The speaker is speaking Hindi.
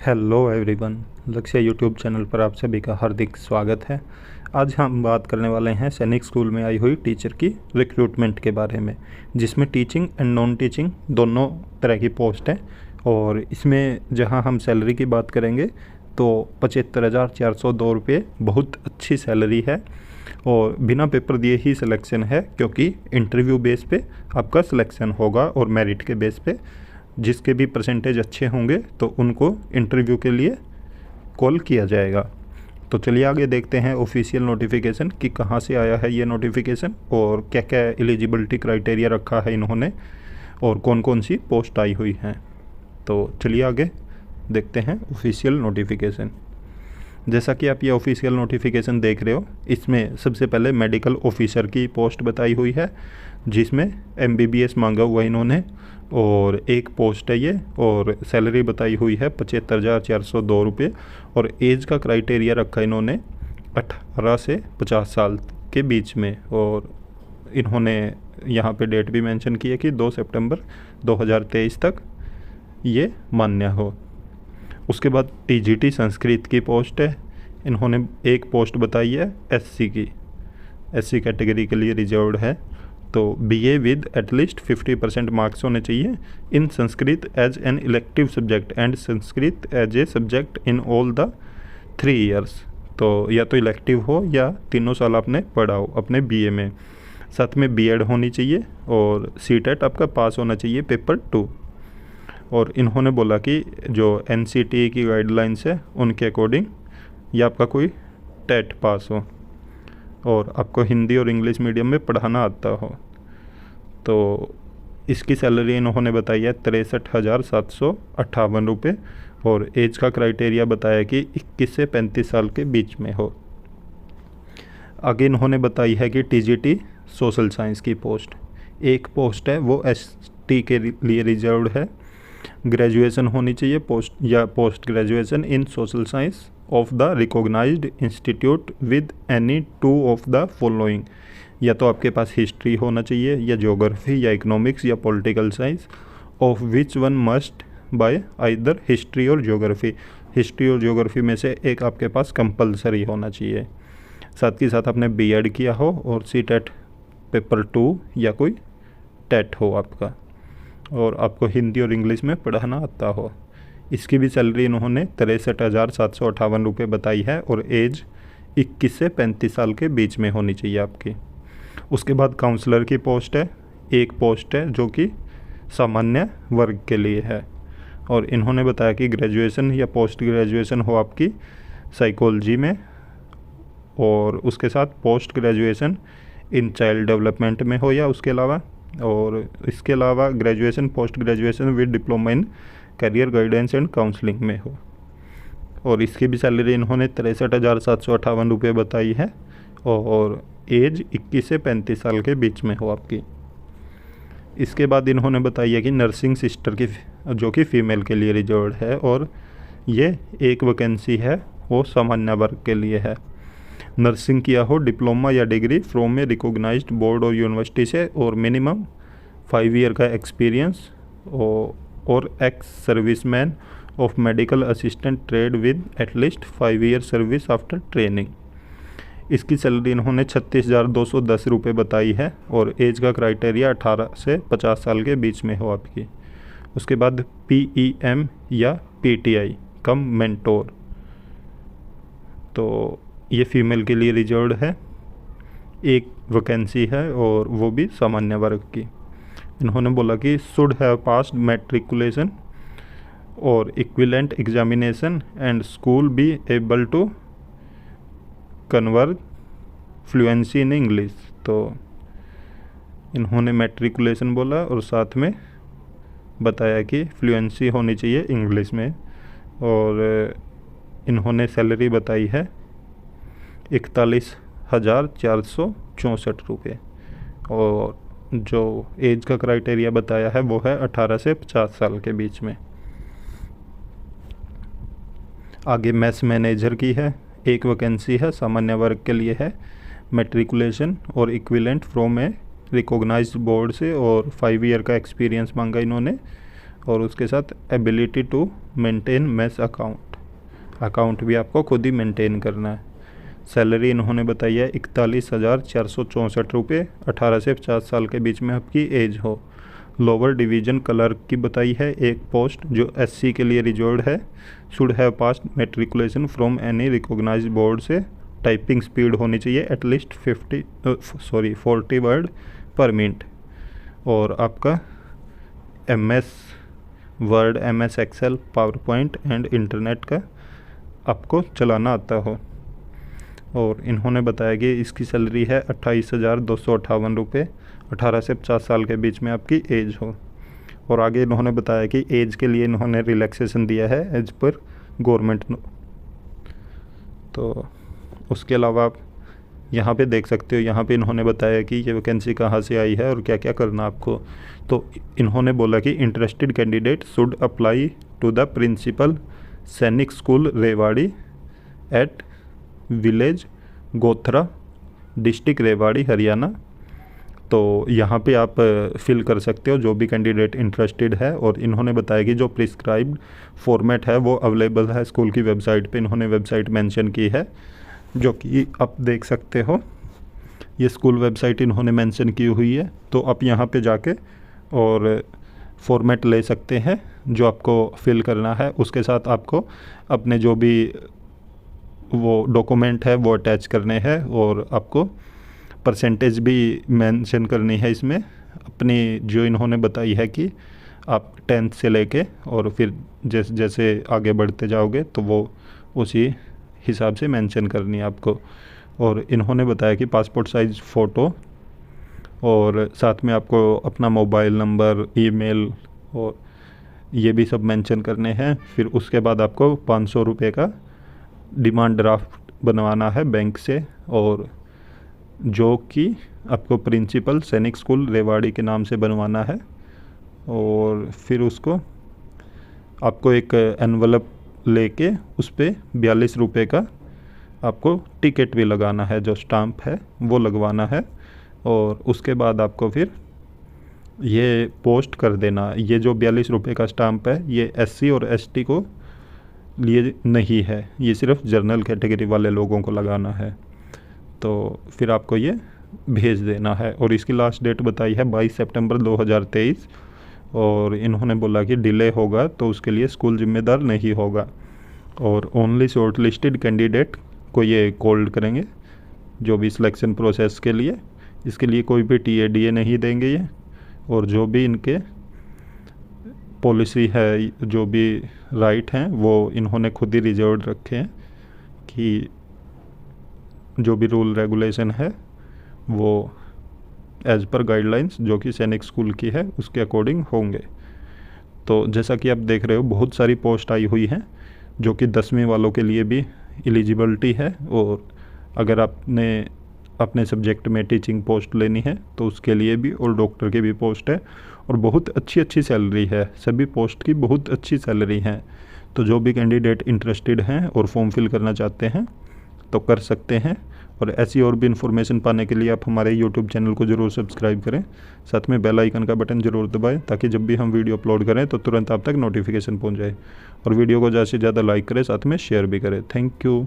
हेलो एवरीवन, लक्ष्य यूट्यूब चैनल पर आप सभी का हार्दिक स्वागत है। आज हम बात करने वाले हैं सैनिक स्कूल में आई हुई टीचर की रिक्रूटमेंट के बारे में, जिसमें टीचिंग एंड नॉन टीचिंग दोनों तरह की पोस्ट है। और इसमें जहां हम सैलरी की बात करेंगे तो 75,402 रुपये बहुत अच्छी सैलरी है और बिना पेपर दिए ही सिलेक्शन है, क्योंकि इंटरव्यू बेस पे आपका सिलेक्शन होगा और मेरिट के बेस पे जिसके भी परसेंटेज अच्छे होंगे तो उनको इंटरव्यू के लिए कॉल किया जाएगा। तो चलिए आगे देखते हैं ऑफिशियल नोटिफिकेशन कि कहाँ से आया है ये नोटिफिकेशन और क्या क्या एलिजिबिलिटी क्राइटेरिया रखा है इन्होंने और कौन कौन सी पोस्ट आई हुई हैं। तो चलिए आगे देखते हैं ऑफिशियल नोटिफिकेशन। जैसा कि आप ये ऑफिशियल नोटिफिकेशन देख रहे हो, इसमें सबसे पहले मेडिकल ऑफिसर की पोस्ट बताई हुई है, जिसमें MBBS मांगा हुआ इन्होंने और एक पोस्ट है ये, और सैलरी बताई हुई है 75,402 रुपये। और एज का क्राइटेरिया रखा इन्होंने 18 से 50 साल के बीच में, और इन्होंने यहाँ पे डेट भी मेंशन की है कि 2 सितंबर 2023 तक ये मान्य हो। उसके बाद TGT संस्कृत की पोस्ट है, इन्होंने एक पोस्ट बताई है SC की, SC कैटेगरी के लिए रिजर्व्ड है। तो BA विद एटलीस्ट 50% मार्क्स होने चाहिए in Sanskrit as an elective subject and Sanskrit as a subject in all the 3 years. तो या तो इलेक्टिव हो या तीनों साल आपने पढ़ा हो अपने BA में। साथ में B.Ed होनी चाहिए और CTET आपका पास होना चाहिए पेपर 2। और इन्होंने बोला कि जो NCTE की गाइडलाइंस है उनके अकॉर्डिंग या आपका कोई टेट पास हो और आपको हिंदी और इंग्लिश मीडियम में पढ़ाना आता हो। तो इसकी सैलरी इन्होंने बताई है 63,758 रुपये और एज का क्राइटेरिया बताया कि 21 से 35 साल के बीच में हो। आगे इन्होंने बताई है कि TGT सोशल साइंस की पोस्ट, एक पोस्ट है वो ST के लिए रिजर्व्ड है। ग्रेजुएशन होनी चाहिए post graduation in social science of the recognised institute with any 2 of the following. या तो आपके पास हिस्ट्री होना चाहिए या ज्योग्राफी या इकोनॉमिक्स या political science, of which one must buy either history और ज्योग्राफी। हिस्ट्री और ज्योग्राफी में से एक आपके पास कंपलसरी होना चाहिए। साथ ही साथ आपने B.Ed किया हो और CTET पेपर 2 या कोई टेट हो आपका, और आपको हिंदी और इंग्लिश में पढ़ाना आता हो। इसकी भी सैलरी इन्होंने 63,758 रुपये बताई है और एज 21 से 35 साल के बीच में होनी चाहिए आपकी। उसके बाद काउंसलर की पोस्ट है, एक पोस्ट है जो कि सामान्य वर्ग के लिए है, और इन्होंने बताया कि ग्रेजुएशन या पोस्ट ग्रेजुएशन हो आपकी साइकोलॉजी में, और उसके साथ post graduation in child development में हो या उसके अलावा, और इसके अलावा graduation post graduation with diploma in career guidance and counselling में हो। और इसकी भी सैलरी इन्होंने 63,758 रुपये बताई है और एज 21 से 35 साल के बीच में हो आपकी। इसके बाद इन्होंने बताई है कि नर्सिंग सिस्टर की, जो कि फ़ीमेल के लिए रिजर्व्ड है, और ये एक वैकेंसी है वो सामान्य वर्ग के लिए है। नर्सिंग किया हो डिप्लोमा या degree from a recognised board और यूनिवर्सिटी से, और मिनिमम 5 ईयर का एक्सपीरियंस, और ex serviceman of medical assistant trade with at least 5 year service after training. इसकी सैलरी इन्होंने 36,210 रुपये बताई है और एज का क्राइटेरिया 18 से 50 साल के बीच में हो आपकी। उसके बाद PEM या PTI कम मेंटोर, तो ये फीमेल के लिए रिजर्व्ड है, एक वैकेंसी है और वो भी सामान्य वर्ग की। इन्होंने बोला कि शुड हैव पास्ड मैट्रिकुलेशन और equivalent examination and school be able to convert fluency in English. तो इन्होंने मैट्रिकुलेशन बोला और साथ में बताया कि फ्लुएंसी होनी चाहिए इंग्लिश में, और इन्होंने सैलरी बताई है 41,464 रुपये, और जो एज का क्राइटेरिया बताया है वो है 18 से 50 साल के बीच में। आगे मैथ्स मैनेजर की है, एक वैकेंसी है, सामान्य वर्ग के लिए है, मैट्रिकुलेशन और equivalent from a recognised board से, और 5 ईयर का एक्सपीरियंस मांगा इन्होंने, और उसके साथ ability to maintain mess account भी आपको खुद ही मेंटेन करना है। सैलरी इन्होंने बताई है 41,464 रुपये, 18 से 50 साल के बीच में आपकी एज हो। लोअर डिवीज़न क्लर्क की बताई है एक पोस्ट जो एससी के लिए रिजर्व्ड है। Should have passed matriculation from any recognised board से। टाइपिंग स्पीड होनी चाहिए एटलीस्ट 40 वर्ड पर मिनट। और आपका MS word, MS Excel, power point and internet का आपको चलाना आता हो। और इन्होंने बताया कि इसकी सैलरी है 28,258 रुपये, 18 से 50 साल के बीच में आपकी एज हो। और आगे इन्होंने बताया कि एज के लिए इन्होंने रिलैक्सेशन दिया है एज पर गवर्नमेंट। तो उसके अलावा आप यहाँ पे देख सकते हो, यहाँ पे इन्होंने बताया कि ये वैकेंसी कहाँ से आई है और क्या क्या करना आपको। तो इन्होंने बोला कि interested candidate should apply to the principal Sainik school Rewari at village Gothra, district Rewari, Haryana. तो यहाँ पे आप फिल कर सकते हो जो भी कैंडिडेट इंटरेस्टेड है। और इन्होंने बताया कि जो प्रिस्क्राइब्ड फॉर्मेट है वो अवेलेबल है स्कूल की वेबसाइट पे। इन्होंने वेबसाइट मेंशन की है जो कि आप देख सकते हो। ये स्कूल वेबसाइट इन्होंने मेंशन की हुई है। तो आप यहाँ पे जाके और फॉर्मेट ले सकते हैं जो आपको फिल करना है। उसके साथ आपको अपने जो भी वो डॉक्यूमेंट है वो अटैच करने हैं और आपको परसेंटेज भी मेंशन करनी है इसमें अपनी, जो इन्होंने बताई है कि आप 10th से लेके और फिर जैसे जैसे आगे बढ़ते जाओगे तो वो उसी हिसाब से मेंशन करनी है आपको। और इन्होंने बताया कि पासपोर्ट साइज़ फ़ोटो और साथ में आपको अपना मोबाइल नंबर, ईमेल और ये भी सब मेंशन करने हैं। फिर उसके बाद आपको 500 रुपये का डिमांड ड्राफ्ट बनवाना है बैंक से, और जो कि आपको प्रिंसिपल सैनिक स्कूल रेवाड़ी के नाम से बनवाना है। और फिर उसको आपको एक एनवलप लेके उस पर 42 रुपये का आपको टिकट भी लगाना है, जो स्टाम्प है वो लगवाना है। और उसके बाद आपको फिर ये पोस्ट कर देना। ये जो 42 रुपये का स्टाम्प है ये SC और ST को लिए नहीं है, ये सिर्फ जनरल कैटेगरी वाले लोगों को लगाना है। तो फिर आपको ये भेज देना है। और इसकी लास्ट डेट बताई है 22 सितंबर 2023। और इन्होंने बोला कि डिले होगा तो उसके लिए स्कूल जिम्मेदार नहीं होगा। और ओनली शॉर्ट लिस्टेड कैंडिडेट को ये कॉल्ड करेंगे जो भी सिलेक्शन प्रोसेस के लिए। इसके लिए कोई भी TA नहीं देंगे ये। और जो भी इनके पॉलिसी है, जो भी राइट हैं वो इन्होंने खुद ही रिजर्व रखे हैं कि जो भी रूल रेगुलेशन है वो एज़ पर गाइडलाइंस जो कि सैनिक स्कूल की है उसके अकॉर्डिंग होंगे। तो जैसा कि आप देख रहे हो बहुत सारी पोस्ट आई हुई हैं जो कि 10वीं वालों के लिए भी एलिजिबिलिटी है। और अगर आपने अपने सब्जेक्ट में टीचिंग पोस्ट लेनी है तो उसके लिए भी, और डॉक्टर की भी पोस्ट है। और बहुत अच्छी सैलरी है, सभी पोस्ट की बहुत अच्छी सैलरी है। तो जो भी कैंडिडेट इंटरेस्टेड हैं और फॉर्म फिल करना चाहते हैं तो कर सकते हैं। और ऐसी और भी इन्फॉर्मेशन पाने के लिए आप हमारे YouTube चैनल को ज़रूर सब्सक्राइब करें, साथ में बेल आइकन का बटन ज़रूर दबाएं ताकि जब भी हम वीडियो अपलोड करें तो तुरंत आप तक नोटिफिकेशन पहुंच जाए। और वीडियो को ज़्यादा से ज़्यादा लाइक करें, साथ में शेयर भी करें। Thank you.